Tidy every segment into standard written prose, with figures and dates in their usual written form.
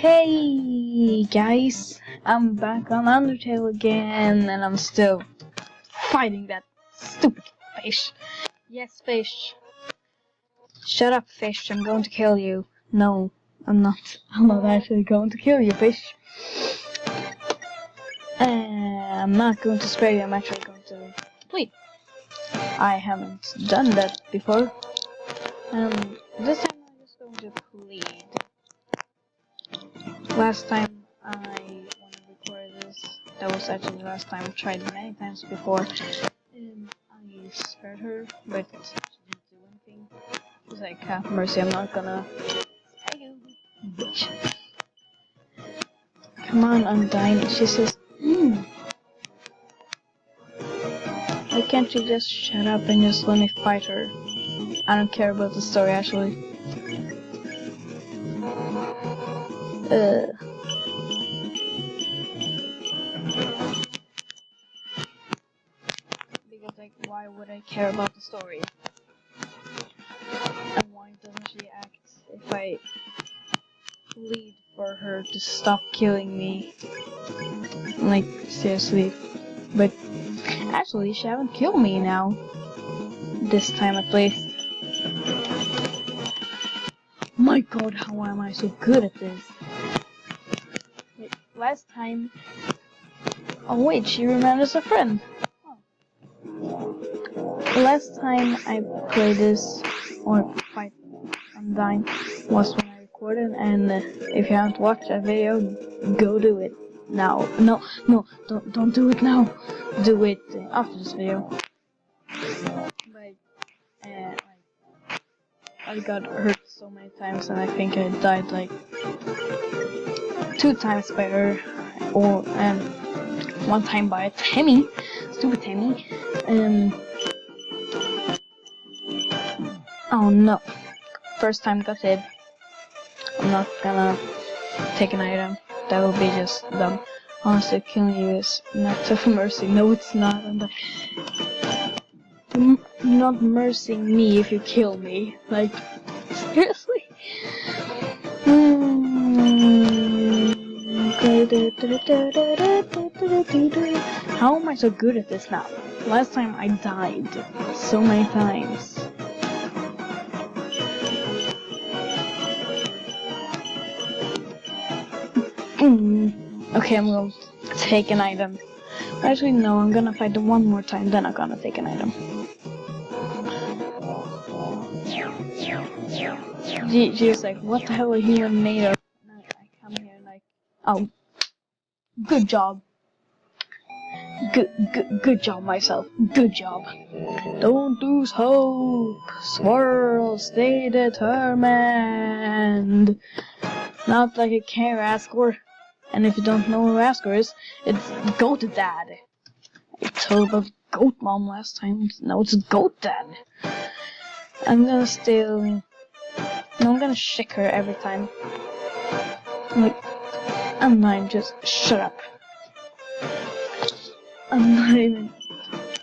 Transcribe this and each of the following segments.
Hey guys, I'm back on Undertale again, and I'm still fighting that stupid fish. Yes, fish. Shut up, fish. I'm going to kill you. No, I'm not. I'm not actually going to kill you, fish. I'm not going to spare you. I'm actually going to plead. I haven't done that before. This time I'm just going to plead. Last time I want to record this, that was actually the last time. I tried many times before. I spared her, but she didn't do anything. She's like, have mercy, I'm not gonna spare you, bitch. Come on, UNDYNE. She says, why can't you just shut up and just let me fight her? I don't care about the story, actually. Because, like, why would I care about the story? And why doesn't she act if I plead for her to stop killing me? Like, seriously. But, actually, she haven't killed me now. This time, at least. My god, how am I so good at this? Wait, last time... Oh wait, she remembers a friend. Oh. Last time I played this, or fight UNDYNE, was when I recorded, and if you haven't watched that video, go do it now. No, don't do it now. Do it after this video. But, I got hurt so many times, and I think I died like 2 times by her, and 1 time by a Tammy, stupid Tammy. Oh no, first time got hit. I'm not gonna take an item. That would be just dumb. Honestly, killing you is not of mercy. No, it's not. You're not mercying me if you kill me. Like, seriously? How am I so good at this now? Last time I died so many times. Okay, I'm gonna take an item. Actually, no, I'm gonna fight them 1 more time, then I'm gonna take an item. She's like, what the hell are you made of? And I come here and like, oh, good job. Good job, myself. Good job. Don't lose hope. Swirl, stay determined. Not like a care Asker. And if you don't know who Asker is, it's Goat Dad. I told about Goat Mom last time. Now it's Goat Dad. I'm gonna steal. No, I'm gonna shake her every time. Like, UNDYNE, just shut up. I'm not even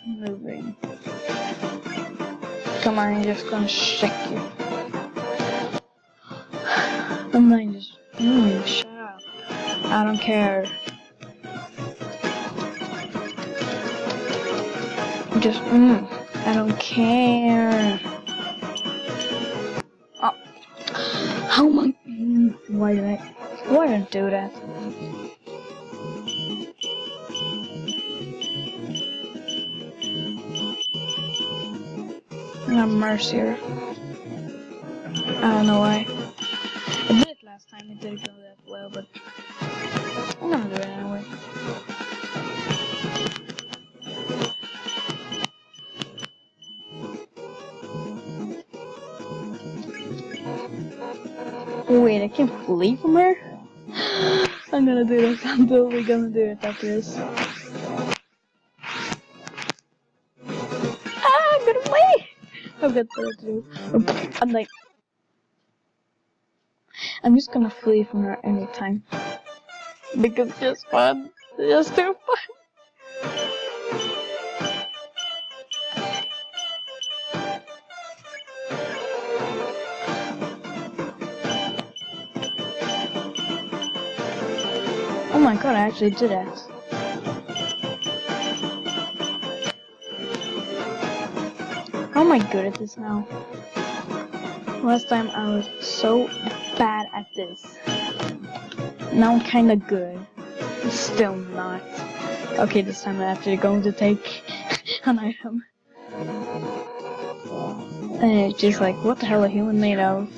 moving. Come on, I'm just gonna shake you. UNDYNE, just shut up. I don't care. Just I don't care. Oh, how am I? Why did I do that? I'm gonna mercy her. I don't know why. I did it last time, it didn't go that well, but I'm gonna do it anyway. Wait, I can flee from her? I'm gonna do this. I'm totally gonna do it after this. I'm gonna flee! I've got better to do. I'm like, I'm just gonna flee from her anytime. Because it's just fun. It's just too fun. Oh my god, I actually did that. How am I good at this now? Last time I was so bad at this. Now I'm kinda good. Still not. Okay, this time I'm actually going to take an item. And it's just like, what the hell are humans made of?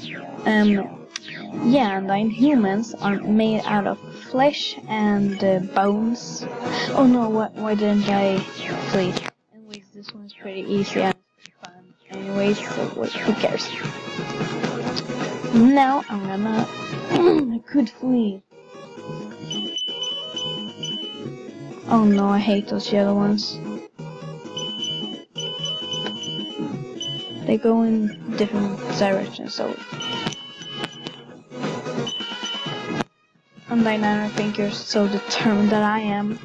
Yeah, and humans are made out of flesh and bones. Oh no, why didn't I flee? Anyways, this one's pretty easy and fun. Anyways, so who cares? Now I'm gonna... I could flee. Oh no, I hate those yellow ones. They go in different directions, so... Undyne, I don't think you're so determined that I am.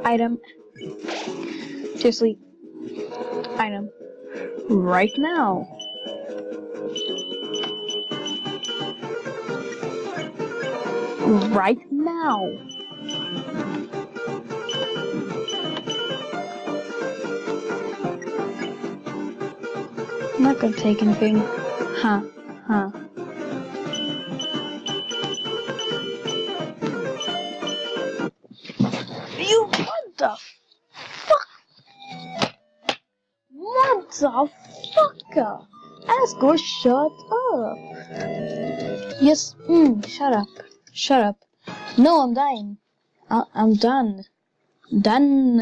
Item. Seriously. Item. Right now. Right now. I'm not gonna take anything. Huh. You, what the fuck? What the fucker? Asgore, shut up. Yes, shut up. Shut up. No, I'm dying. I'm done. Done.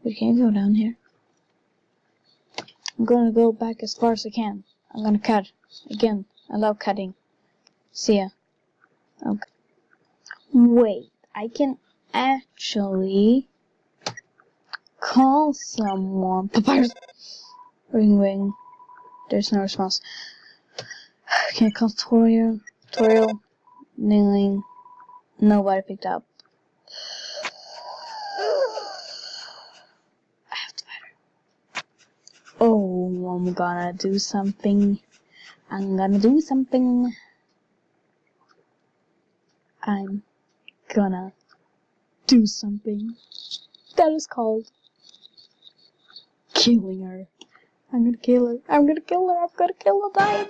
We can't go down here. I'm gonna go back as far as I can. I'm gonna cut. Again, I love cutting. See ya. Okay. Wait, I can actually call someone. Papyrus! Ring. There's no response. Can I call Toriel? Kneeling. Nobody picked up. I have to fight her. Oh, I'm gonna do something. I'm gonna do something that is called killing her. I'm gonna kill her. I'm gonna kill her. Dying.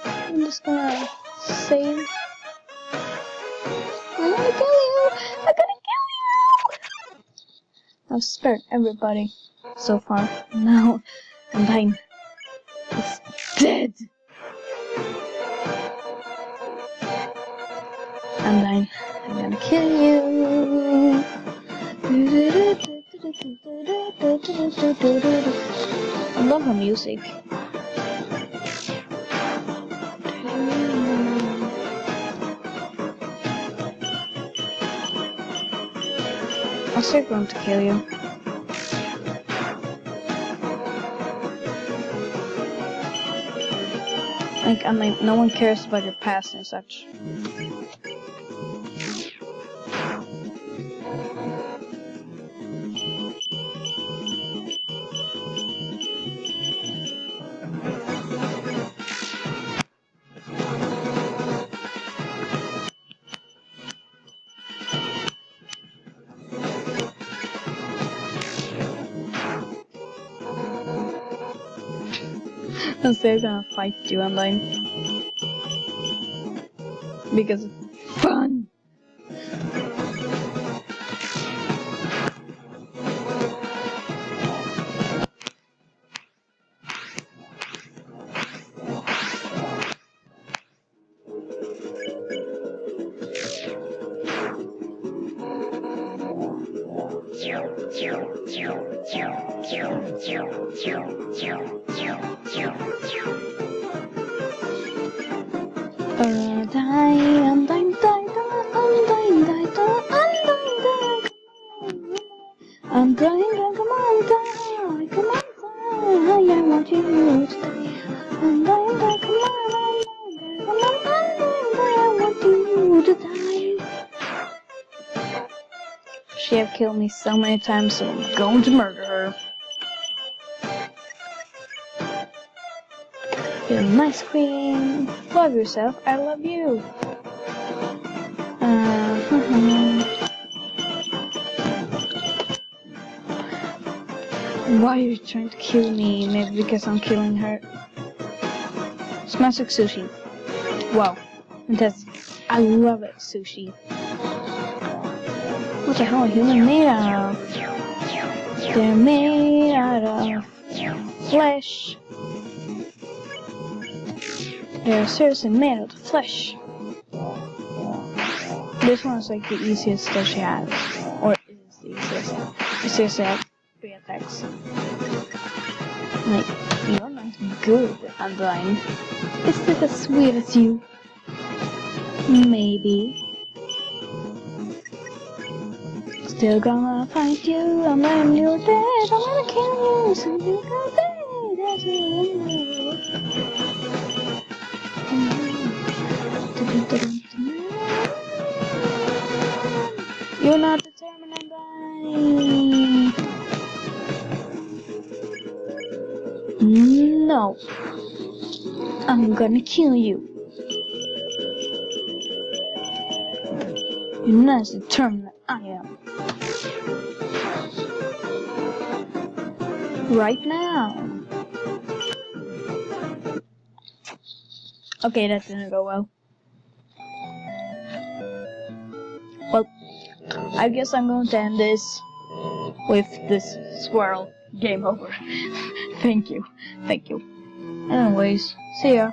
I'm just gonna save. I'm gonna kill you. I've spared everybody so far. Now, Undyne is dead. Undyne, I'm gonna kill you. I love her music. I'm still going to kill you. Like, I mean, no one cares about your past and such. I'm still gonna fight you, Undyne. Because it's fun! Undyne, come on, die, come on, die, I want you to die. Undyne, come on, I want you to die. She have killed me so many times, so I'm going to murder her. You're a nice queen. Love yourself. I love you. Why are you trying to kill me? Maybe because I'm killing her. Smash like sushi. Wow. Fantastic. I love it, sushi. What the hell are humans made out of? They're made out of flesh. They're seriously made out of flesh. This one is like the easiest that she has. Or is the easiest. It's seriously have 3 attacks. Like, you're not good, Undyne. Is this as sweet as you? Maybe. Still gonna find you, and when you're dead, I'm gonna kill you, so you can die, that's it. You're not determined, Undyne. No. I'm gonna kill you. You're not as determined as I am. Right now. Okay, that didn't go well. Well, I guess I'm going to end this with this squirrel. Game over. Thank you. Anyways, see ya.